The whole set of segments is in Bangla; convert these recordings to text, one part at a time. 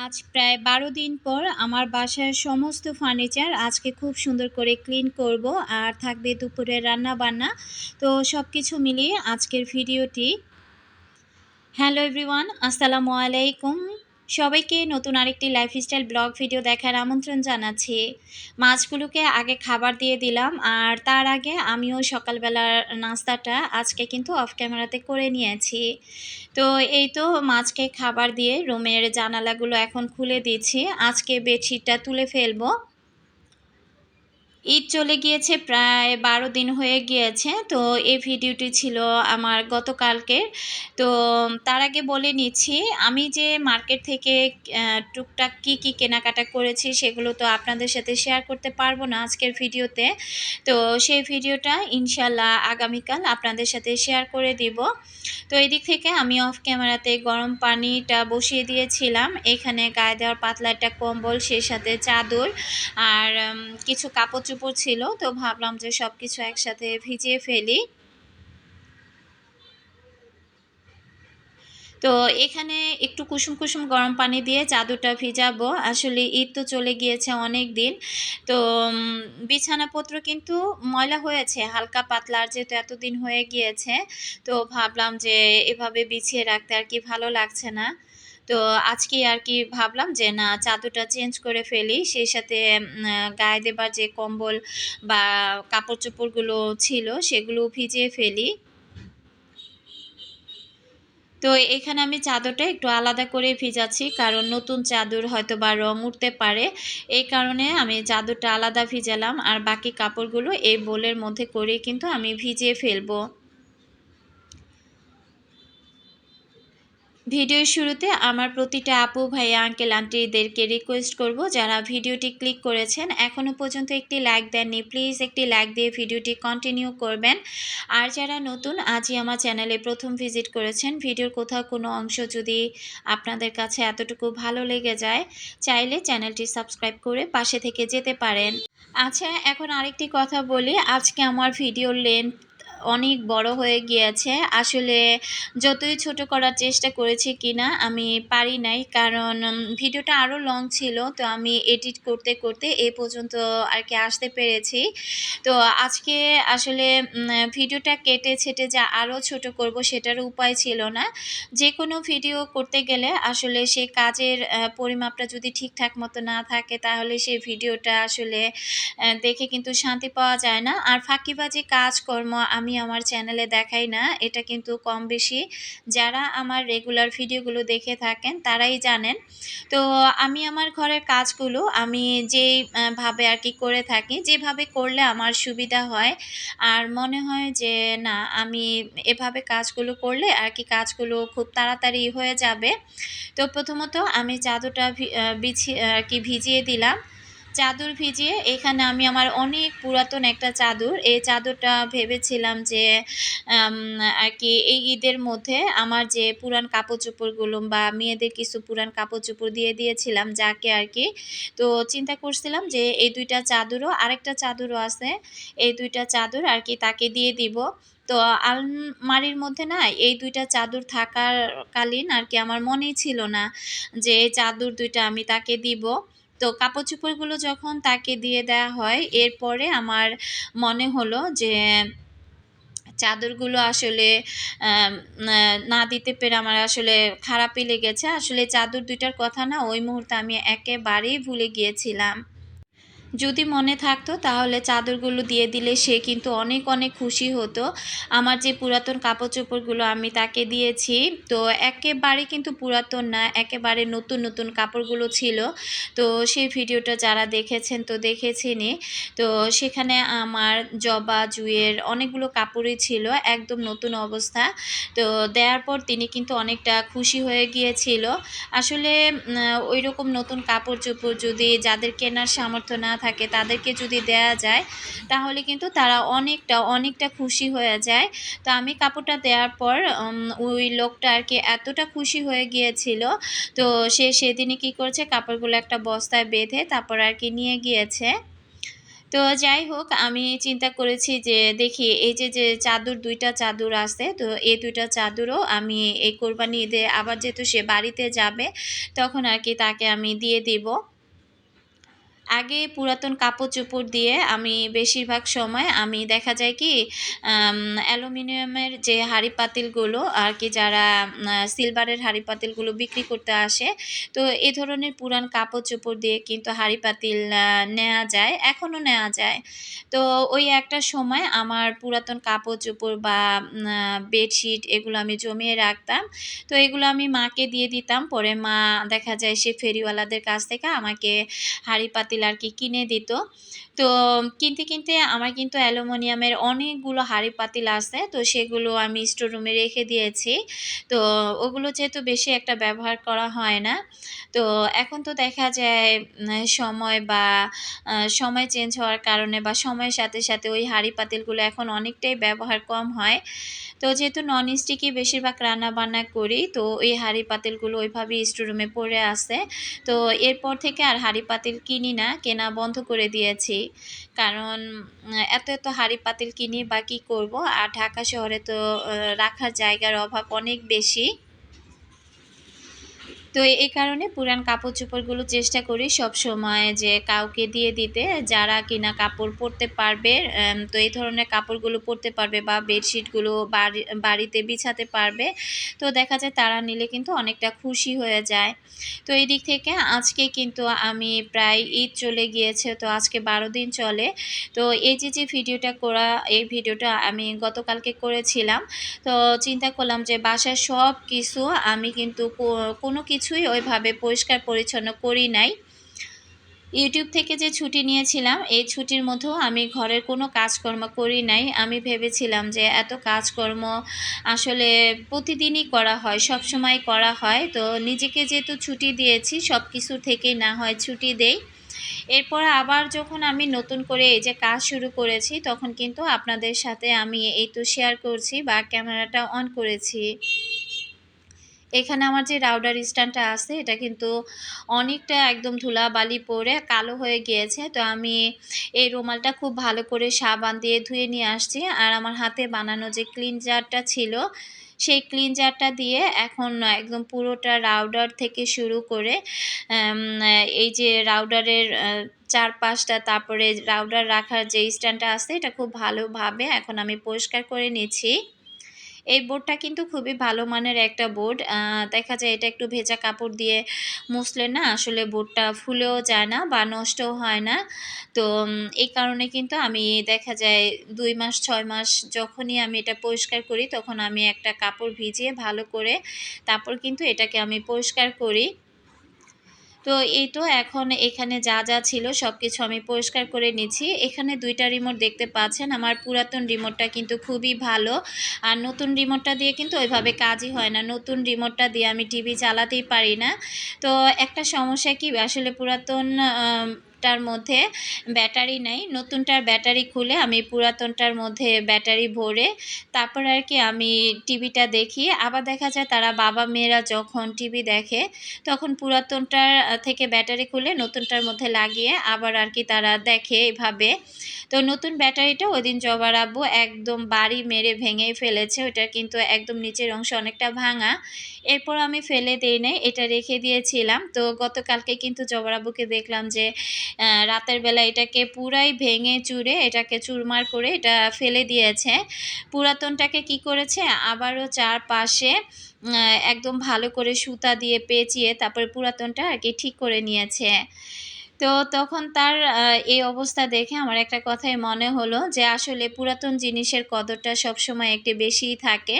আজ প্রায় ১২ দিন পর আমার বাসার সমস্ত ফার্নিচার আজকে খুব সুন্দর করে ক্লিন করব, আর থাকবে দুপুরের রান্না বান্না। তো সব কিছু মিলিয়ে আজকের ভিডিওটি। হ্যালো এভরিওয়ান, আসসালামু আলাইকুম। সবাইকে নতুন আরেকটি লাইফস্টাইল ব্লগ ভিডিও দেখার আমন্ত্রণ জানাচ্ছি। মাছগুলোকে আগে খাবার দিয়ে দিলাম, আর তার আগে আমিও সকালবেলার নাস্তাটা আজকে কিন্তু অফ ক্যামেরাতে করে নিয়েছি। তো এই তো মাছকে খাবার দিয়ে রুমের জানালাগুলো এখন খুলে দিচ্ছি। আজকে বেডশিটটা তুলে ফেলবো। ঈদ চলে গিয়েছে, প্রায় ১২ দিন হয়ে গিয়েছে। তো এই ভিডিওটি ছিল আমার গতকালকের। তো তার আগে বলে নিচ্ছি, আমি যে মার্কেট থেকে টুকটাক কি কেনাকাটা করেছি সেগুলো তো আপনাদের সাথে শেয়ার করতে পারবো না আজকের ভিডিওতে। তো সেই ভিডিওটা ইনশাল্লাহ আগামীকাল আপনাদের সাথে শেয়ার করে দিব। তো এদিক থেকে আমি অফ ক্যামেরাতে গরম পানিটা বসিয়ে দিয়েছিলাম। এখানে গায়ে দেওয়ার পাতলা একটা কম্বল, সেই সাথে চাদর আর কিছু কাপড় চোপড় ছিল। তো ভাবলাম যে সব কিছু একসাথে ভিজিয়ে ফেলি। তো এখানে একটু কুসুম কুসুম গরম পানি দিয়ে চাদরটা ভিজাবো। আসলে ঈদ তো চলে গিয়েছে অনেক দিন। তো বিছানাপত্র কিন্তু ময়লা হয়েছে হালকা পাতলা, আর যেহেতু এতদিন হয়ে গিয়েছে, তো ভাবলাম যে এভাবে বিছিয়ে রাখতে আর কি ভালো লাগছে না। তো আজকে আর কি ভাবলাম যে না, চাদরটা চেঞ্জ করে ফেলি, সেই সাথে গায়ে দেবার যে কম্বল বা কাপড় চোপড়গুলো ছিল সেগুলো ভিজিয়ে ফেলি। তো এখানে আমি চাদরটা একটু আলাদা করে ভিজাচ্ছি, কারণ নতুন চাদর হয়তো বা রং উঠতে পারে। এই কারণে আমি চাদরটা আলাদা ভিজালাম, আর বাকি কাপড়গুলো এই বোলের মধ্যে করে কিন্তু আমি ভিজিয়ে ফেলবো। ভিডিওর শুরুতে আমার প্রতিটা আপু ভাইয়া আঙ্কেল আন্টিদেরকে রিকোয়েস্ট করব, যারা ভিডিওটি ক্লিক করেছেন এখনও পর্যন্ত একটি লাইক দেননি, প্লিজ একটি লাইক দিয়ে ভিডিওটি কন্টিনিউ করবেন। আর যারা নতুন আজই আমার চ্যানেলে প্রথম ভিজিট করেছেন, ভিডিওর কোথাও কোনো অংশ যদি আপনাদের কাছে এতটুকু ভালো লেগে যায়, চাইলে চ্যানেলটি সাবস্ক্রাইব করে পাশে থেকে যেতে পারেন। আচ্ছা, এখন আরেকটি কথা বলি, আজকে আমার ভিডিওর লেন্থ অনেক বড় হয়ে গিয়েছে। আসলে যতই ছোট করার চেষ্টা করেছি কিনা আমি পারি নাই, কারণ ভিডিওটা আরও লং ছিল। তো আমি এডিট করতে করতে এ পর্যন্ত আর কি আসতে পেরেছি। তো আজকে আসলে ভিডিওটা কেটে ছেটে যা আরও ছোট করব সেটার উপায় ছিল না। যে কোনো ভিডিও করতে গেলে আসলে সেই কাজের পরিমাপটা যদি ঠিকঠাক মতো না থাকে, তাহলে সেই ভিডিওটা আসলে দেখে কিন্তু শান্তি পাওয়া যায় না। আর ফাঁকিবাজি কাজকর্ম আমি আমার চ্যানেলে দেখাই না, এটা কিন্তু কম বেশি যারা আমার রেগুলার ভিডিওগুলো দেখে থাকেন তারাই জানেন। তো আমি আমার ঘরের কাজগুলো আমি যেই ভাবে আর কি করে থাকি, যেভাবে করলে আমার সুবিধা হয় আর মনে হয় যে না, আমি এভাবে কাজগুলো করলে আর কি কাজগুলো খুব তাড়াতাড়ি হয়ে যাবে। তো প্রথমত আমি চাদরটা বিছিয়ে আর কি ভিজিয়ে দিলাম। চাদর ভিজিয়ে এখানে আমি আমার অনেক পুরাতন একটা চাদর, এই চাদরটা ভেবেছিলাম যে আর কি এই ঈদের মধ্যে আমার যে পুরান কাপড় চোপড়গুলো বা মেয়েদের কিছু পুরান কাপড় চোপড় দিয়ে দিয়েছিলাম যাকে আর কি, তো চিন্তা করছিলাম যে এই দুইটা চাদরও, আরেকটা চাদরও আছে, এই দুইটা চাদর আর কি তাকে দিয়ে দিব। তো আলমারির মধ্যে না এই দুইটা চাদর থাকার কালীন আর কি আমার মনেই ছিল না যে এই চাদর দুইটা আমি তাকে দিব। তো কাপড় চোপড়গুলো যখন তাকে দিয়ে দেওয়া হয়, এরপরে আমার মনে হলো যে চাদরগুলো আসলে না দিতে পেরে আমার আসলে খারাপই লেগেছে। আসলে চাদর দুইটার কথা না ওই মুহূর্তে আমি একেবারেই ভুলে গিয়েছিলাম। যদি মনে থাকতো তাহলে চাদরগুলো দিয়ে দিলে সে কিন্তু অনেক অনেক খুশি হতো। আমার যে পুরাতন কাপড় চোপড়গুলো আমি তাকে দিয়েছি, তো একেবারে কিন্তু পুরাতন না, একেবারে নতুন নতুন কাপড়গুলো ছিল। তো সেই ভিডিওটা যারা দেখেছেন তো দেখেছেনই। তো সেখানে আমার জবা জুয়ের অনেকগুলো কাপড়ই ছিল একদম নতুন অবস্থা। তো দেওয়ার পর তিনি কিন্তু অনেকটা খুশি হয়ে গিয়েছিল। আসলে ওই রকম নতুন কাপড় চোপড় যদি যাদের কেনার সামর্থ্য না থাকে তাদেরকে যদি দেয়া যায়, তাহলে কিন্তু তারা অনেকটা অনেকটা খুশি হয়ে যায়। তো আমি কাপড়টা দেওয়ার পর ওই লোকটা আর কি এতটা খুশি হয়ে গিয়েছিল। তো সে সেদিনই কী করেছে, কাপড়গুলো একটা বস্তায় বেঁধে তারপর আর কি নিয়ে গিয়েছে। তো যাই হোক, আমি চিন্তা করেছি যে দেখি এই যে চাদর ২ টা চাদর আছে, তো এই ২ টা চাদরও আমি এই কোরবানি ঈদে আবার যেহেতু সে বাড়িতে যাবে, তখন আরকি তাকে আমি দিয়ে দিব। আগে পুরাতন কাপড়-চোপড় দিয়ে আমি বেশিরভাগ সময় আমি দেখা যায় কি অ্যালুমিনিয়ামের যে হাঁড়ি-পাতিলগুলো আরকি যারা সিলভারের হাঁড়ি-পাতিলগুলো বিক্রি করতে আসে, তো এ ধরনের পুরান কাপড়-চোপড় দিয়ে কিন্তু হাঁড়ি-পাতিল নেয়া যায়, এখনো নেয়া যায়। তো ওই একটা সময় আমার পুরাতন কাপড়-চোপড় বা বেডশিট এগুলো আমি জমিয়ে রাখতাম। তো এগুলো আমি মাকে দিয়ে দিতাম। পরে মা দেখা যায় সে ফেরিওয়ালাদের কাছ থেকে আমাকে হাঁড়ি-পাতিল আরকি কিনে দিত। তো কিনতে আমার কিন্তু অ্যালুমিনিয়ামের অনেকগুলো হাঁড়ি-পাতিল আছে। তো সেগুলো আমি স্টোর রুমে রেখে দিয়েছি। তো ওগুলো যেহেতু বেশি একটা ব্যবহার করা হয় না। তো এখন তো দেখা যায় সময় বা সময় চেঞ্জ হওয়ার কারণে বা সময়ের সাথে ওই হাঁড়ি-পাতিলগুলো এখন অনেকটাই ব্যবহার কম হয়। তো যেহেতু ননস্টিকে বেশিরভাগ রান্না-বান্না করি, তো এই হাঁড়ি-পাতিলগুলো ওইভাবেই স্টোর রুমে পড়ে আছে। তো এরপর থেকে আর হাঁড়ি-পাতিল কিনি না, কেনা বন্ধ করে দিয়েছি। কারণ এত হাঁড়ি-পাতিল কিনি বা কি করব? আর ঢাকা শহরে তো রাখার জায়গার অভাব অনেক বেশি। তো এই কারণে পুরান কাপড়-চোপড়গুলো চেষ্টা করি সবসময় যে কাউকে দিয়ে দিতে, যারা কিনা কাপড় পরতে পারবে। তো এই ধরনের কাপড়গুলো পরতে পারবে বা বেডশিটগুলো বাড়িতে বিছাতে পারবে। তো দেখা যায় তারা নিলে কিন্তু অনেকটা খুশি হয়ে যায়। তো এই দিক থেকে আজকে কিন্তু আমি প্রায় ঈদ চলে গিয়েছে। তো আজকে ১২ দিন চলে। তো এই যে ভিডিওটা করা, এই ভিডিওটা আমি গতকালকে করেছিলাম। তো চিন্তা করলাম যে বাসার সবকিছু আমি কিন্তু কোনো কিছুই ওইভাবে পরিষ্কার পরিচ্ছন্ন করি নাই। YouTube থেকে যে ছুটি নিয়েছিলাম, এই ছুটির মধ্যেও আমি ঘরের কোনো কাজকর্ম করি নাই। আমি ভেবেছিলাম যে এত কাজকর্ম আসলে প্রতিদিনই করা হয়, সবসময় করা হয়। তো নিজেকে যেহেতু ছুটি দিয়েছি, সবকিছু থেকেই না হয় ছুটি দেই। এরপর আবার যখন আমি নতুন করে এই যে কাজ শুরু করেছি, তখন কিন্তু আপনাদের সাথে আমি এই তো শেয়ার করছি বা ক্যামেরাটা অন করেছি। এখানে আমার যে রাউডার স্ট্যান্ডটা আছে, এটা কিন্তু অনেকটা একদম ধুলাবালি পড়ে কালো হয়ে গিয়েছে। তো আমি এই রুমালটা খুব ভালো করে সাবান দিয়ে ধুয়ে নিয়ে আসছি। আর আমার হাতে বানানো যে ক্লিনজারটা ছিল, সেই ক্লিনজারটা দিয়ে এখন একদম পুরোটা রাউডার থেকে শুরু করে আম এই যে রাউডারের চারপাশটা, তারপরে রাউডার রাখার যে স্ট্যান্ডটা আছে, এটা খুব ভালোভাবে এখন আমি পরিষ্কার করে নিচ্ছি। এই বোর্ডটা কিন্তু খুবই ভালো মানের একটা বোর্ড। দেখা যায় এটা একটু ভেজা কাপড় দিয়ে মুছলে না আসলে বোর্ডটা ফুলেও যায় না বা নষ্টও হয় না। তো এই কারণে কিন্তু আমি দেখা যায় ২ মাস ৬ মাস যখনই আমি এটা পরিষ্কার করি, তখন আমি একটা কাপড় ভিজিয়ে ভালো করে তারপর কিন্তু এটাকে আমি পরিষ্কার করি। তো এই তো এখন এখানে যা ছিল সবকিছু আমি পরিষ্কার করে নিচ্ছি। এখানে ২ টা রিমোট দেখতে পাচ্ছেন। আমার পুরাতন রিমোটটা কিন্তু খুবই ভালো। আর নতুন রিমোটটা দিয়ে কিন্তু ওইভাবে কাজই হয় না। নতুন রিমোটটা দিয়ে আমি টিভি চালাতেই পারি না। তো একটা সমস্যা কি, আসলে পুরাতন টার মধ্যে ব্যাটারি নাই। নতুনটার ব্যাটারি খুলে আমি পুরাতনটার মধ্যে ব্যাটারি ভরে তারপর আরকি আমি টিভিটা দেখি। আবার দেখা যায় তারা বাবা-মেয়েরা যখন টিভি দেখে, তখন পুরাতনটার থেকে ব্যাটারি খুলে নতুনটার মধ্যে লাগিয়ে আবার আরকি তারা দেখে এভাবে। তো নতুন ব্যাটারিটা ওইদিন জবার আব্বু একদম বাড়ি মেরে ভেঙেই ফেলেছে। ওইটা কিন্তু একদম নিচের অংশ অনেকটা ভাঙা। এরপর আমি ফেলে দেই নাই, এটা রেখে দিয়েছিলাম। তো গতকালকে কিন্তু জবার আব্বুকে দেখলাম যে রাতের বেলা এটাকে পুরাই ভেঙে চুরে এটাকে চুরমার করে এটা ফেলে দিয়েছে। পুরাতনটাকে কি করেছে, আবারও চারপাশে একদম ভালো করে সুতা দিয়ে পেঁচিয়ে তারপরে পুরাতনটা আরকি ঠিক করে নিয়েছে। তো তখন তার এই অবস্থা দেখে আমার একটা কথাই মনে হলো যে আসলে পুরাতন জিনিসের কদরটা সবসময় একটু বেশিই থাকে।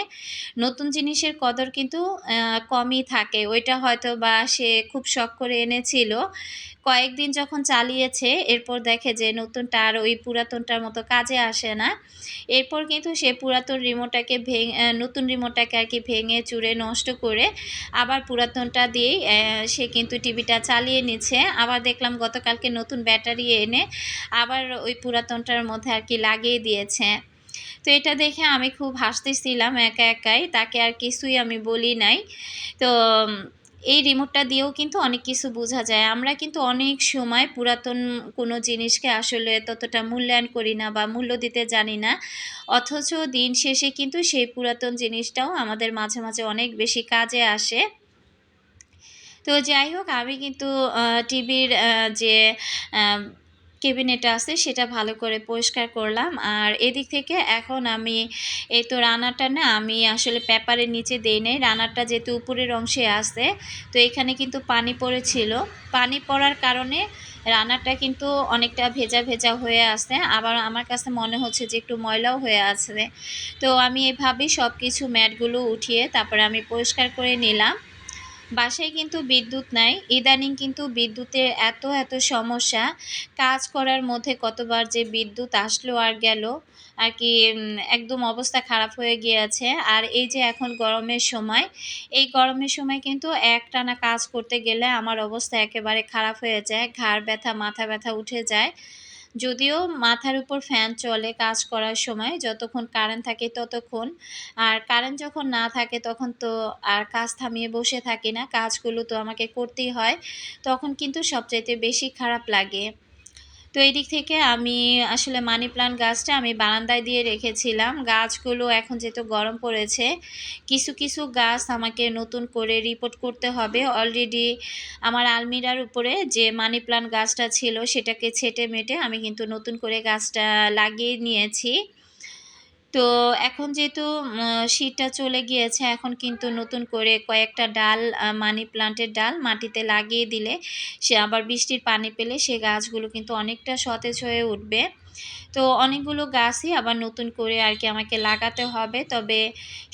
নতুন জিনিসের কদর কিন্তু কমই থাকে। ওইটা হয়তোবা সে খুব শখ করে এনেছিল। কয়েকদিন যখন চালিয়েছে, এরপর দেখে যে নতুনটা আর ওই পুরাতনটার মতো কাজে আসে না। এরপর কিন্তু সে পুরাতন রিমোটটাকে নতুন রিমোটটাকে আরকি ভেঙে চুরে নষ্ট করে আবার পুরাতনটা দিয়েই সে কিন্তু টিভিটা চালিয়ে নিচ্ছে। আবার দেখলাম গতকালকে নতুন ব্যাটারি এনে আবার ওই পুরাতনটার মধ্যে আরকি লাগিয়ে দিয়েছে। তো এটা দেখে আমি খুব হাসতেছিলাম একা একাই। তাকে আর কিছুই আমি বলি নাই। তো এই রিমোটটা দিয়েও কিন্তু অনেক কিছু বোঝা যায়। আমরা কিন্তু অনেক সময় পুরাতন কোনো জিনিসকে আসলে ততটা মূল্যায়ন করি না বা মূল্য দিতে জানি না। অথচ দিন শেষে কিন্তু সেই পুরাতন জিনিসটাও আমাদের মাঝে, মাঝে অনেক বেশি কাজে আসে। তো যাই হোক, আমি কিন্তু টিভির যে আ ক্যাবিনেট আছে সেটা ভালো করে পরিষ্কার করলাম। আর এদিক থেকে এখন আমি এই তো রান্নাটা না আমি আসলে পেপারের নিচে দেই নাই। রান্নাটা যেহেতু উপরের অংশে আছে, তো এখানে কিন্তু পানি পড়েছিল। পানি পড়ার কারণে রান্নাটা কিন্তু অনেকটা ভেজা, ভেজা হয়ে আছে। আবার আমার কাছে মনে হচ্ছে যে একটু ময়লাও হয়ে আছে। তো আমি এভাবেই সবকিছু ম্যাটগুলো উঠিয়ে তারপরে আমি পরিষ্কার করে নিলাম। বাসায় কিন্তু বিদ্যুৎ নাই। ইদানিং কিন্তু বিদ্যুতের এত সমস্যা। কাজ করার মধ্যে কতবার যে বিদ্যুৎ আসলো আর গেল। আরকি একদম অবস্থা খারাপ হয়ে গিয়েছে। আর এই যে এখন গরমের সময়, এই গরমের সময় কিন্তু একটানা কাজ করতে গেলে আমার অবস্থা একেবারে খারাপ হয়ে যায়। ঘাড় ব্যথা, মাথা ব্যথা উঠে যায়। যদিও মাথার উপর ফ্যান চলে কাজ করার সময়, যতক্ষণ কারেন্ট থাকে ততক্ষণ। আর কারেন্ট যখন না থাকে তখন তো আর কাজ থামিয়ে বসে থাকি না। কাজগুলো তো আমাকে করতেই হয়। তখন কিন্তু সবচাইতে বেশি খারাপ লাগে। তো এই দিক থেকে আমি আসলে মানি প্লান্ট গাছটা আমি বারান্দায় দিয়ে রেখেছিলাম। গাছগুলো এখন যেহেতু গরম পড়েছে, কিছু গাছ আমাকে নতুন করে রিপোর্ট করতে হবে। অলরেডি আমার আলমিরার উপরে যে মানি প্লান্ট গাছটা ছিল সেটাকে ছেঁটে-মেটে আমি কিন্তু নতুন করে গাছটা লাগিয়ে নিয়েছি। তো এখন যেহেতু শীতটা চলে গিয়েছে, এখন কিন্তু নতুন করে কয়েকটা ডাল মানি প্লান্টের ডাল মাটিতে লাগিয়ে দিলে সে আবার বৃষ্টির পানি পেলে সে গাছগুলো কিন্তু অনেকটা সতেজ হয়ে উঠবে। তো অনেকগুলো গাছই আবার নতুন করে আরকি আমাকে লাগাতে হবে। তবে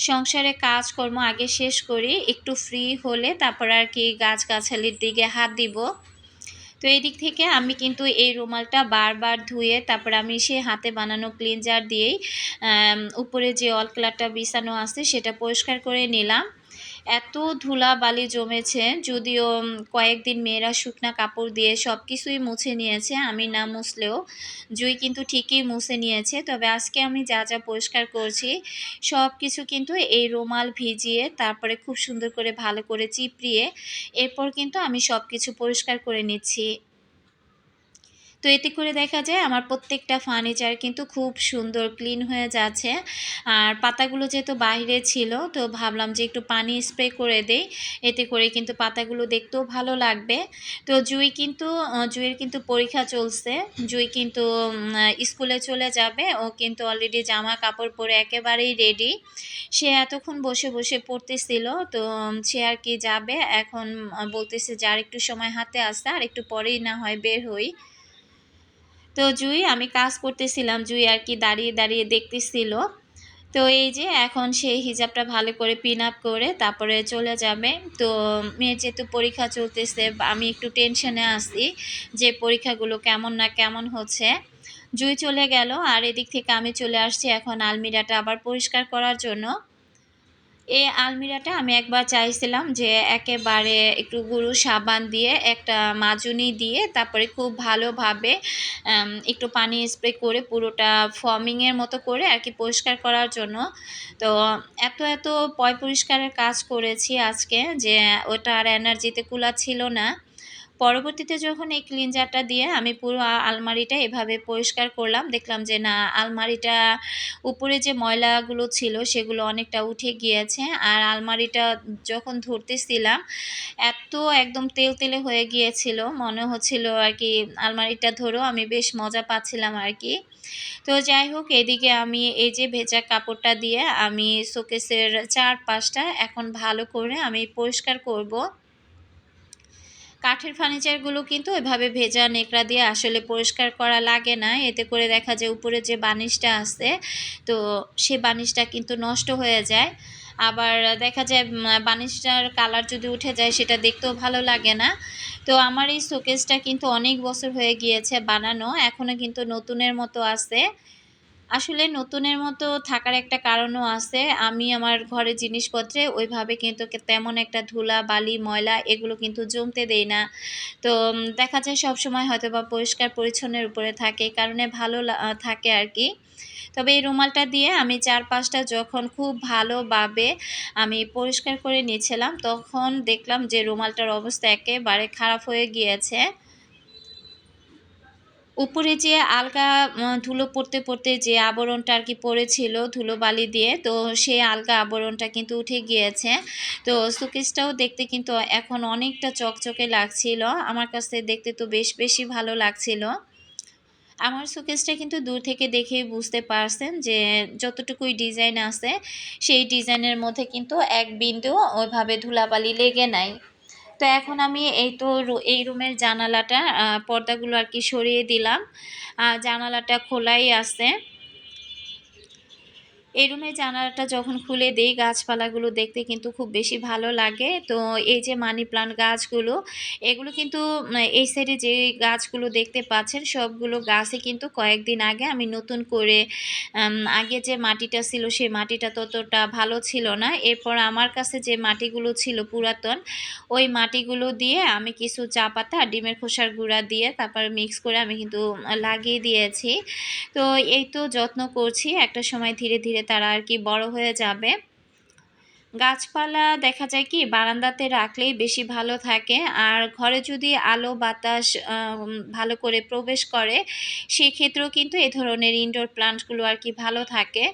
সংসারে কাজকর্ম আগে শেষ করি। একটু ফ্রি হলে তারপর আরকি গাছগাছালির দিকে হাত দিব। তো এদিক থেকে আমি কিন্তু এই রুমালটা বারবার ধুয়ে তারপরে আমি সেই হাতে বানানো ক্লিনজার দিয়েই উপরে যে অলক্লারটা বিছানো আছে সেটা পরিষ্কার করে নিলাম। এত ধুলাবালি জমেছে, যদিও কয়েকদিন মেয়েরা শুকনা কাপড় দিয়ে সবকিছুই মুছে নিয়েছে। আমি না মুছলেও জুঁই কিন্তু ঠিকই মুছে নিয়েছে। তবে আজকে আমি যা পরিষ্কার করছি সবকিছু কিন্তু এই রুমাল ভিজিয়ে তারপরে খুব সুন্দর করে ভালো করে চিপড়িয়ে এরপর কিন্তু আমি সবকিছু পরিষ্কার করে নিচ্ছি। তো এতে করে দেখা যায় আমার প্রত্যেকটা ফার্নিচার কিন্তু খুব সুন্দর ক্লিন হয়ে যাচ্ছে। আর পাতাগুলো যেহেতু বাহিরে ছিল, তো ভাবলাম যে একটু পানি স্প্রে করে দেই। এতে করে কিন্তু পাতাগুলো দেখতেও ভালো লাগবে। তো জুঁইয়ের কিন্তু পরীক্ষা চলছে। জুঁই কিন্তু স্কুলে চলে যাবে। ও কিন্তু অলরেডি জামা কাপড় পরে একেবারেই রেডি। সে এতক্ষণ বসে পড়তেছিল। তো সে আর কি যাবে। এখন বলতেছে যে আরেকটু সময় হাতে আছে, আরেকটু পরেই না হয় বের হই। তো জুঁই আমি কাজ করতেছিলাম, জুঁই আর কি দাঁড়িয়ে দেখতেছিল। তো এই যে এখন সেই হিজাবটা ভালো করে পিন আপ করে তারপরে চলে যাবে। তো মেয়ের যেহেতু পরীক্ষা চলতেছে, আমি একটু টেনশনে আছি যে পরীক্ষাগুলো কেমন না কেমন হচ্ছে। জুঁই চলে গেল আর এদিক থেকে আমি চলে আসছি এখন আলমিরাটা আবার পরিষ্কার করার জন্য। এই আলমিরাটা আমি একবার চাইছিলাম যে একেবারে একটু গুঁড়ো সাবান দিয়ে একটা মাজুনি দিয়ে তারপরে খুব ভালোভাবে একটু পানি স্প্রে করে পুরোটা ফমিংয়ের মতো করে আর কি পরিষ্কার করার জন্য। তো এত পয় পরিষ্কারের কাজ করেছি আজকে যে ওটা আর এনার্জিতে কুলাচ্ছিল না। পরবর্তীতে যখন এই ক্লিনজারটা দিয়ে আমি পুরো আলমারিটা এভাবে পরিষ্কার করলাম, দেখলাম যে না, আলমারিটা উপরে যে ময়লাগুলো ছিল সেগুলো অনেকটা উঠে গিয়েছে। আর আলমারিটা যখন ধরতেছিলাম একদম তেলতেলে হয়ে গিয়েছিল। মনে হচ্ছিল আরকি আলমারিটা ধরেও আমি বেশ মজা পাচ্ছিলাম আরকি। তো যাই হোক, এদিকে আমি এই যে ভেজা কাপড়টা দিয়ে আমি শোকেসের চারপাশটা এখন ভালো করে আমি পরিষ্কার করব। কাঠের ফার্নিচারগুলো কিন্তু এভাবে ভেজা নেকড়া দিয়ে আসলে পরিষ্কার করা লাগে না। এতে করে দেখা যায় উপরে যে বানিশটা আছে, তো সে বানিশটা কিন্তু নষ্ট হয়ে যায়। আবার দেখা যায় বানিশটার কালার যদি উঠে যায় সেটা দেখতেও ভালো লাগে না। তো আমার এই শোকেসটা কিন্তু অনেক বছর হয়ে গিয়েছে বানানো, এখনো কিন্তু নতুনের মতো আছে। আসলে নতুনের মতো থাকার একটা কারণও আছে। আমি আমার ঘরের জিনিসপত্রে ওইভাবে কিন্তু তেমন একটা ধুলা, বালি, ময়লা এগুলো কিন্তু জমতে দেই না। তো দেখা যায় সবসময় হয়তোবা পরিষ্কার পরিচ্ছন্নের উপরে থাকে। এই কারণে ভালো থাকে আরকি। তবে এই রুমালটা দিয়ে আমি ৪-৫ টা যখন খুব ভালোভাবে আমি পরিষ্কার করে নিচ্ছিলাম, তখন দেখলাম যে রুমালটার অবস্থা একেবারে খারাপ হয়ে গিয়েছে। উপরে যে আলগা ধুলো পড়তে যে আবরণটা আরকি পড়েছিল ধুলোবালি দিয়ে, তো সেই আলগা আবরণটা কিন্তু উঠে গিয়েছে। তো শোকেসটাও দেখতে কিন্তু এখন অনেকটা চকচকে লাগছিল। আমার কাছে দেখতে তো বেশি ভালো লাগছিল। আমার শোকেসটা কিন্তু দূর থেকে দেখেই বুঝতে পারছেন যে যতটুকুই ডিজাইন আছে, সেই ডিজাইনের মধ্যে কিন্তু এক বিন্দু ওইভাবে ধুলাবালি লেগে নাই। তো এখন আমি এই তো এই রুমের জানালাটা পর্দাগুলো আরকি সরিয়ে দিলাম। জানালাটা খোলাই আছে। এই রুমের জানালাটা যখন খুলে দেই গাছপালাগুলো দেখতে কিন্তু খুব বেশি ভালো লাগে। তো এই যে মানি প্লান্ট গাছগুলো, এগুলো কিন্তু এই সাইডে যে গাছগুলো দেখতে পাচ্ছেন সবগুলো গাছই কিন্তু কয়েকদিন আগে আমি নতুন করে আগে যে মাটিটা ছিল সেই মাটিটা ততটা ভালো ছিল না। এরপর আমার কাছে যে মাটিগুলো ছিল পুরাতন, ওই মাটিগুলো দিয়ে আমি কিছু চা পাতা আর ডিমের খোসার গুঁড়া দিয়ে তারপর মিক্স করে আমি কিন্তু লাগিয়ে দিয়েছি। তো এই তো যত্ন করছি। একটা সময় ধীরে তারা আরকি বড় হয়ে যাবে। গাছপালা দেখা যায় কি বারান্দাতে রাখলেই বেশি ভালো থাকে। আর ঘরে যদি আলো বাতাস ভালো করে প্রবেশ করে, সেক্ষেত্রেও কিন্তু এ ধরনের ইনডোর প্লান্টগুলো আরকি ভালো থাকে।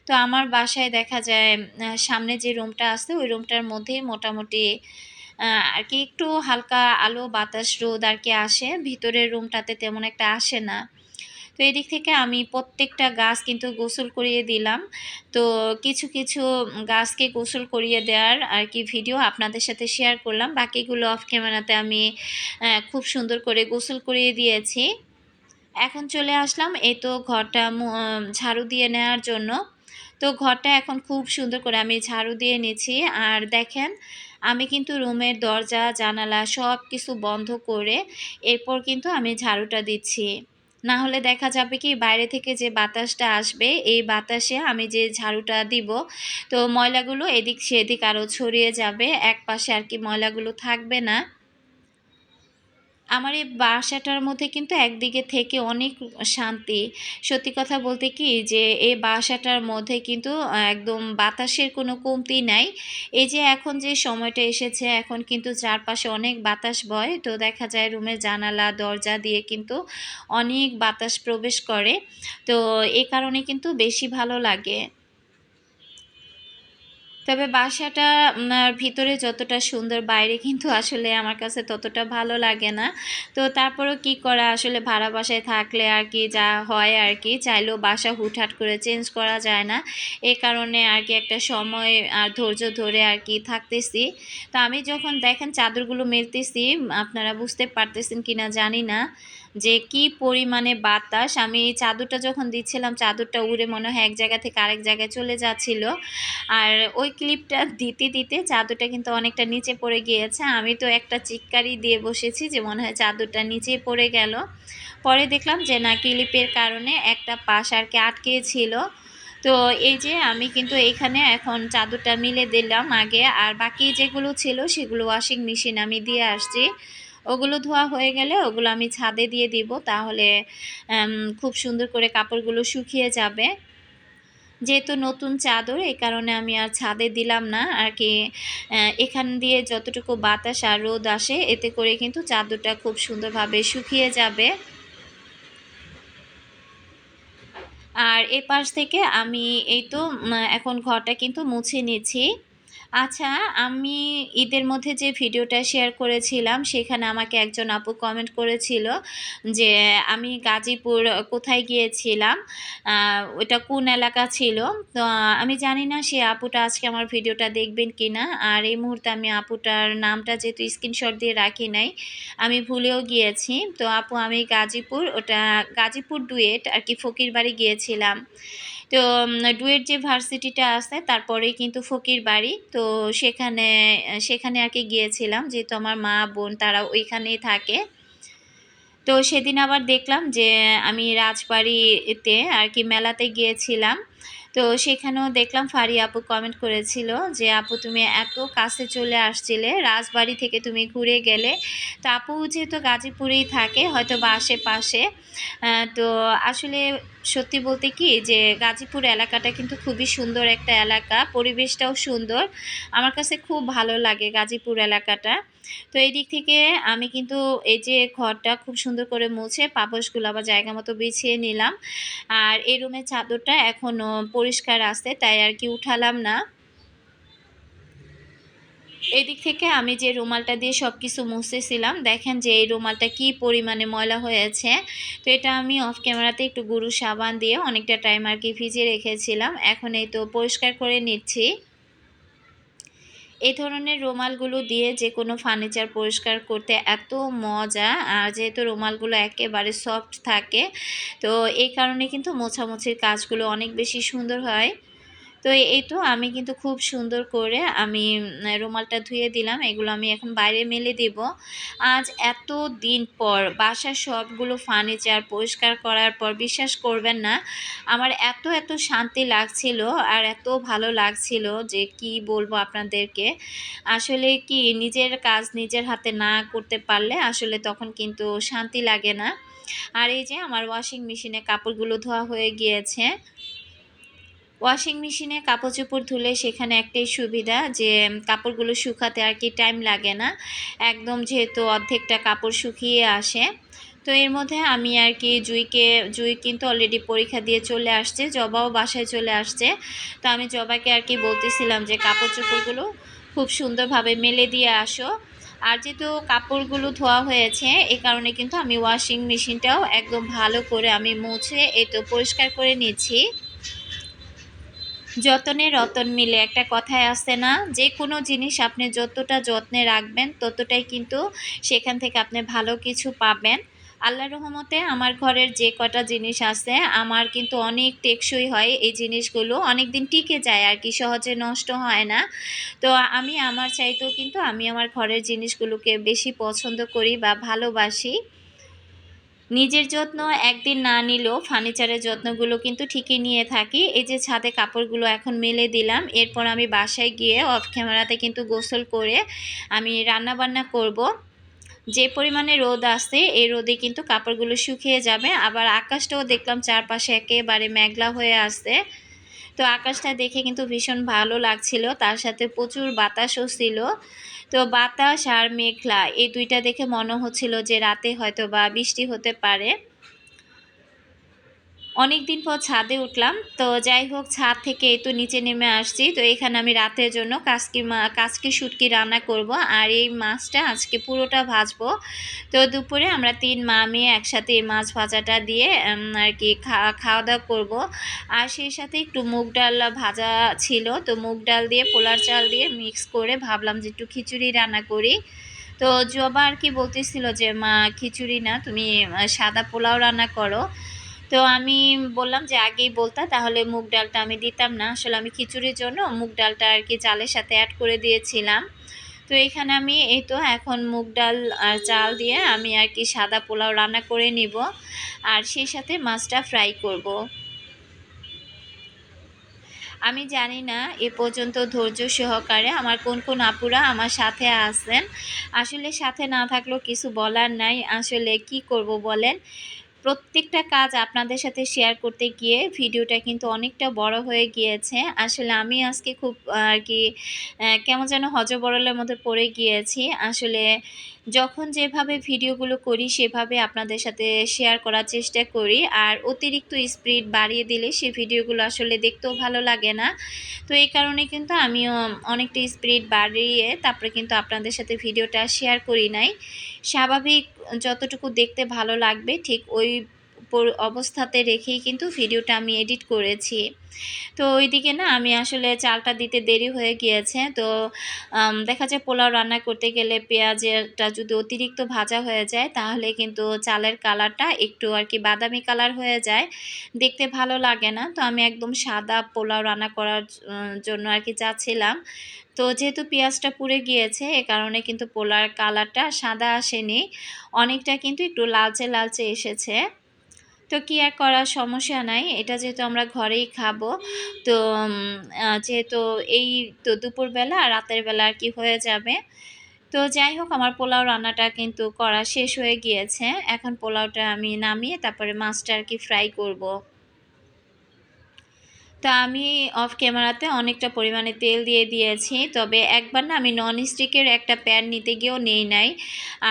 তো আমার বাসায় দেখা যায় সামনে যে রুমটা আছে ওই রুমটার মধ্যেই মোটামুটি আরকি একটু হালকা আলো বাতাস রোদ আরকি আসে। ভিতরের রুমটাতে তেমন একটা আসে না। তো এদিক থেকে আমি প্রত্যেকটা গাছ কিন্তু গোসল করিয়ে দিলাম। তো কিছু গাছকে গোসল করিয়ে দেওয়ার আরকি ভিডিও আপনাদের সাথে শেয়ার করলাম। বাকিগুলো অফ ক্যামেরাতে আমি খুব সুন্দর করে গোসল করিয়ে দিয়েছি। এখন চলে আসলাম এই তো ঘরটা ঝাড়ু দিয়ে নেওয়ার জন্য। তো ঘরটা এখন খুব সুন্দর করে আমি ঝাড়ু দিয়ে নিচ্ছি। আর দেখেন আমি কিন্তু রুমের দরজা, জানালা সবকিছু বন্ধ করে এরপর কিন্তু আমি ঝাড়ুটা দিচ্ছি। না হলে দেখা যাবে কি বাইরে থেকে যে বাতাসটা আসবে, এই বাতাসে আমি যে ঝাড়ুটা দিব, তো ময়লাগুলো এদিক সেদিক আরও ছড়িয়ে যাবে। একপাশে আরকি ময়লাগুলো থাকবে না। আমার এই বাসাটার মধ্যে কিন্তু একদিকে থেকে অনেক শান্তি। সত্যি কথা বলতে কি যে এই বাসাটার মধ্যে কিন্তু একদম বাতাসের কোনো কমতি নাই। এই যে এখন যে সময়টা এসেছে এখন কিন্তু চারপাশে অনেক বাতাস বয়। তো দেখা যায় রুমের জানালা, দরজা দিয়ে কিন্তু অনেক বাতাস প্রবেশ করে। তো এ কারণে কিন্তু বেশি ভালো লাগে। তবে বাসাটা ভিতরে যতটা সুন্দর বাইরে কিন্তু আসলে আমার কাছে ততটা ভালো লাগে না। তো তারপরেও কি করা আসলে ভাড়া বাসায় থাকলে আরকি যা হয় আরকি চাইলেও বাসা হুটহাট করে চেঞ্জ করা যায় না। এ কারণে আরকি একটা সময় আর ধৈর্য ধরে আরকি থাকতেছি। তো আমি যখন দেখেন চাদরগুলো মেলতেছি আপনারা বুঝতে পারতেছেন কিনা জানি না যে কি পরিমাণে বাতাস। আমি এই চাদরটা যখন দিচ্ছিলাম চাদরটা উড়ে মনে হয় এক জায়গা থেকে আরেক জায়গায় চলে যাচ্ছিল। আর ওই ক্লিপটা দিতে চাদরটা কিন্তু অনেকটা নিচে পড়ে গিয়েছে। আমি তো একটা চিৎকারই দিয়ে বসেছি যে মনে হয় চাদরটা নিচেই পড়ে গেল। পরে দেখলাম যে না ক্লিপের কারণে একটা পাশ আরকি আটকে ছিল। তো এই যে আমি কিন্তু এখানে এখন চাদরটা মিলে দিলাম আগে। আর বাকি যেগুলো ছিল সেগুলো ওয়াশিং মেশিনে আমি দিয়ে আসছি। ওগুলো ধোয়া হয়ে গেলে ওগুলো আমি ছাদে দিয়ে দিব। তাহলে খুব সুন্দর করে কাপড়গুলো শুকিয়ে যাবে। যেহেতু নতুন চাদর এই কারণে আমি আর ছাদে দিলাম না আরকি। এখান দিয়ে যতটুকু বাতাস আর রোদ আসে এতে করে কিন্তু চাদরটা খুব সুন্দরভাবে শুকিয়ে যাবে। আর এপাশ থেকে আমি এই তো এখন ঘরটা কিন্তু মুছে নিচ্ছি। আচ্ছা, আমি ঈদের মধ্যে যে ভিডিওটা শেয়ার করেছিলাম সেখানে আমাকে একজন আপু কমেন্ট করেছিল যে আমি গাজীপুর কোথায় গিয়েছিলাম, ওইটা কোন এলাকা ছিল। তো আমি জানি না সে আপুটা আজকে আমার ভিডিওটা দেখবেন কিনা। আর এই মুহূর্তে আমি আপুটার নামটা যেহেতু স্ক্রিনশট দিয়ে রাখি নাই, আমি ভুলেও গিয়েছি। তো আপু আমি গাজীপুর, ওটা গাজীপুর ডুয়েট আরকি ফকিরবাড়ি গিয়েছিলাম। তো ডুয়েট যে ভার্সিটিটা আছে তারপরেই কিন্তু ফকিরবাড়ি। তো সেখানে আরকি গিয়েছিলাম যেহেতু আমার মা, বোন তারা ওইখানেই থাকে। তো সেদিন আবার দেখলাম যে আমি রাজবাড়িতে আর কি মেলাতে গিয়েছিলাম। তো সেখানেও দেখলাম ফারি আপু কমেন্ট করেছিল যে আপু তুমি এত কাছে চলে আসছিলে, রাজবাড়ি থেকে তুমি ঘুরে গেলে। তো আপু যেহেতু গাজীপুরেই থাকে হয়তো বা আশেপাশে, তো আসলে সত্যি বলতে কি যে গাজীপুর এলাকাটা কিন্তু খুবই সুন্দর একটা এলাকা, পরিবেশটাও সুন্দর। আমার কাছে খুব ভালো লাগে গাজীপুর এলাকাটা। তো এই দিক থেকে আমি কিন্তু এই যে ঘরটা খুব সুন্দর করে মুছে পাপোশগুলো আবার জায়গা মতো বিছিয়ে নিলাম। আর এই রুমের চাদরটা এখনো পরিষ্কার আছে, তাই আর কি উঠালাম না। এদিক থেকে আমি যে রুমালটা দিয়ে সব কিছু মুছতেছিলাম, দেখেন যে এই রুমালটা কি পরিমাণে ময়লা হয়েছে। তো এটা আমি অফ ক্যামেরাতে একটু গুঁড়ো সাবান দিয়ে অনেকটা টাইম আর কি ভিজিয়ে রেখেছিলাম, এখন এই তো পরিষ্কার করে নিচ্ছি। এই ধরনের রুমালগুলো দিয়ে যে কোনো ফার্নিচার পরিষ্কার করতে এত মজা, আর যেহেতু রুমালগুলো একেবারে সফট থাকে, তো এই কারণে কিন্তু মোছামুছির কাজগুলো অনেক বেশি সুন্দর হয়। তো এই তো আমি কিন্তু খুব সুন্দর করে আমি রুমালটা ধুয়ে দিলাম, এগুলো আমি এখন বাইরে মেলে দিব। আজ এত দিন পর বাসার সবগুলো ফার্নিচার পরিষ্কার করার পর বিশ্বাস করবেন না, আমার এত এত শান্তি লাগছিল আর এত ভালো লাগছিল যে কি বলবো আপনাদেরকে। আসলে কি নিজের কাজ নিজের হাতে না করতে পারলে আসলে তখন কিন্তু শান্তি লাগে না। আর এই যে আমার ওয়াশিং মেশিনে কাপড়গুলো ধোয়া হয়ে গিয়েছে। ওয়াশিং মেশিনে কাপড় চোপড় ধুলে সেখানে একটাই সুবিধা যে কাপড়গুলো শুকাতে আর কি টাইম লাগে না, একদম যেহেতু অর্ধেকটা কাপড় শুকিয়ে আসে। তো এর মধ্যে আমি আর কি জুই কিন্তু অলরেডি পরীক্ষা দিয়ে চলে আসছে, জবাও বাসায় চলে আসছে। তো আমি জবাকে আর কি বলতেছিলাম যে কাপড় চোপড়গুলো খুব সুন্দরভাবে মেলে দিয়ে আসো। আর যেহেতু কাপড়গুলো ধোয়া হয়েছে এই কারণে কিন্তু আমি ওয়াশিং মেশিনটাও একদম ভালো করে আমি মুছে এই তো পরিষ্কার করে নিচ্ছি। যতনে রতন মিলে একটা কথায় আছে না, যে কোনো জিনিস আপনি যতটা যত্নে রাখবেন ততটাই কিন্তু সেখান থেকে আপনি ভালো কিছু পাবেন। আল্লাহর রহমতে আমার ঘরের যে কটা জিনিস আছে আমার কিন্তু অনেক টেকসই হয়, এই জিনিসগুলো অনেক দিন টিকে যায় আর কি, সহজে নষ্ট হয় না। তো আমি আমার চাইতেও কিন্তু আমি আমার ঘরের জিনিসগুলোকে বেশি পছন্দ করি বা ভালোবাসি। নিজের যত্ন একদিন না নিলেও ফার্নিচারের যত্নগুলো কিন্তু ঠিকই নিয়ে থাকি। এই যে ছাদে কাপড়গুলো এখন মেলে দিলাম, এরপর আমি বাসায় গিয়ে অফ ক্যামেরাতে কিন্তু গোসল করে আমি রান্না বান্না করব। যে পরিমাণে রোদ আসছে এই রোদে কিন্তু কাপড়গুলো শুকিয়ে যাবে। আবার আকাশটাও দেখলাম চারপাশে একেবারে মেঘলা হয়ে আসছে। তো আকাশটা দেখে কিন্তু ভীষণ ভালো লাগছিল, তার সাথে প্রচুর বাতাসও ছিল। তো বাতাস আর মেঘলা এই দুইটা দেখে মনে হচ্ছিল যে রাতে হয়তো বা বৃষ্টি হতে পারে। অনেক দিন পর ছাদে উঠলাম, তো যাই হোক ছাদ থেকে এই তো নিচে নেমে আসছি। তো এখানে আমি রাতের জন্য কাচকি শুটকি রান্না করব, আর এই মাছটা আজকে পুরোটা ভাজবো। তো দুপুরে আমরা 3 মা মেয়ে একসাথে এই মাছ ভাজাটা দিয়ে আর কি খাওয়া দাওয়া করবো। আর সেই সাথে একটু মুগ ডাল ভাজা ছিল, তো মুগ ডাল দিয়ে পোলার চাল দিয়ে মিক্স করে ভাবলাম যে একটু খিচুড়ি রান্না করি। তো জবা আর কি বলতেছিল যে মা খিচুড়ি না, তুমি সাদা পোলাও রান্না করো। তো আমি বললাম যে আগেই বলতা তাহলে মুগ ডালটা আমি দিতাম না, আসলে আমি খিচুড়ির জন্য মুগ ডালটা আর কি চালের সাথে অ্যাড করে দিয়েছিলাম। তো এখানে আমি এই তো এখন মুগ ডাল আর চাল দিয়ে আমি আর কি সাদা পোলাও রান্না করে নিব, আর সেই সাথে মাছটা ফ্রাই করব। আমি জানি না এ পর্যন্ত ধৈর্য সহকারে আমার কোন কোন আপুরা আমার সাথে আছেন। আসলে সাথে না থাকলেও কিছু বলার নাই, আসলে কি করব বলেন। প্রত্যেকটা কাজ আপনাদের সাথে শেয়ার করতে গিয়ে ভিডিওটা কিন্তু অনেকটা বড় হয়ে গিয়েছে। আসলে আমি আজকে খুব আর কি কেমন যেন হযবরলের মধ্যে পড়ে গিয়েছি। আসলে যখন যেভাবে ভিডিওগুলো করি সেভাবে আপনাদের সাথে শেয়ার করার চেষ্টা করি, আর অতিরিক্ত স্পিড বাড়িয়ে দিলে সেই ভিডিওগুলো আসলে দেখতেও ভালো লাগে না। তো এই কারণে কিন্তু আমিও অনেকটা স্পিড বাড়িয়ে তারপরে কিন্তু আপনাদের সাথে ভিডিওটা শেয়ার করি নাই। স্বাভাবিক যতটুকু দেখতে ভালো লাগবে ঠিক ওই অবস্থাতে রেখেই কিন্তু ভিডিওটা আমি এডিট করেছি। তো ওইদিকে না আমি আসলে চালটা দিতে দেরি হয়ে গিয়েছে। তো দেখা যায় পোলাও রান্না করতে গেলে পেঁয়াজটা যদি অতিরিক্ত ভাজা হয়ে যায় তাহলে কিন্তু চালের কালারটা একটু আর কি বাদামি কালার হয়ে যায়, দেখতে ভালো লাগে না। তো আমি একদম সাদা পোলাও রান্না করার জন্য আর কি চাচ্ছিলাম। তো যেহেতু পেঁয়াজটা পুড়ে গিয়েছে এ কারণে কিন্তু পোলার কালারটা সাদা আসেনি, অনেকটা কিন্তু একটু লালচে লালচে এসেছে। তো কি আর করার, সমস্যা নাই, এটা যেহেতু আমরা ঘরেই খাবো। তো যেহেতু এই তো দুপুরবেলা আর রাতের বেলা আর কি হয়ে যাবে। তো যাই হোক আমার পোলাও রান্নাটা কিন্তু করা শেষ হয়ে গিয়েছে। এখন পোলাওটা আমি নামিয়ে তারপরে মাছটা আর কি ফ্রাই করব। তা আমি অফ ক্যামেরাতে অনেকটা পরিমাণে তেল দিয়ে দিয়েছি, তবে একবার না আমি ননস্টিকের একটা প্যান নিতে গিয়েও নেই নাই।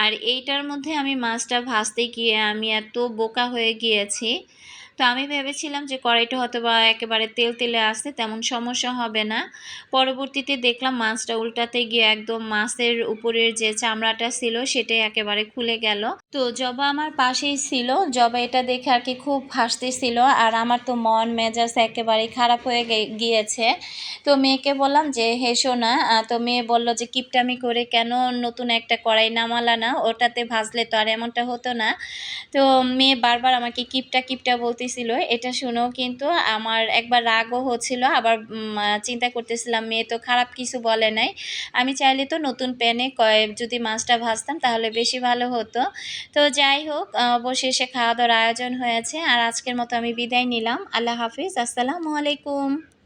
আর এইটার মধ্যে আমি মাছটা ভাজতে গিয়ে আমি এত বোকা হয়ে গিয়েছি। তো আমি ভেবেছিলাম যে কড়াইটা হয়তো বা একেবারে তেল তেলে আসছে, তেমন সমস্যা হবে না। পরবর্তীতে দেখলাম মাছটা উল্টাতে গিয়ে একদম মাছের উপরের যে চামড়াটা ছিল সেটাই একেবারে খুলে গেল। তো জবা আমার পাশেই ছিল, জবা এটা দেখে আর কি খুব হাসতেছিল, আর আমার তো মন মেজাজ একেবারে খারাপ হয়ে গিয়েছে। তো মেয়েকে বললাম যে হেসো না। তো মেয়ে বলল যে কিপটামি করে কেন নতুন একটা কড়াই নামালা না, ওটাতে ভাজলে তো আর এমনটা হতো না। তো মেয়ে বারবার আমাকে কিপটা কিপটা বলতেছিল, এটা শুনেও কিন্তু আমার একবার রাগও হচ্ছিল, আবার চিন্তা করতেছিলাম মেয়ে তো খারাপ কিছু বলে নাই, আমি চাইলে তো নতুন প্যানে যদি মাছটা ভাজতাম তাহলে বেশি ভালো হতো। তো যাই হোক অবশেষে খাওয়া দাওয়ার আয়োজন হয়েছে, আর আজকের মতো আমি বিদায় নিলাম। আল্লাহ হাফিজ, আসসালামু আলাইকুম।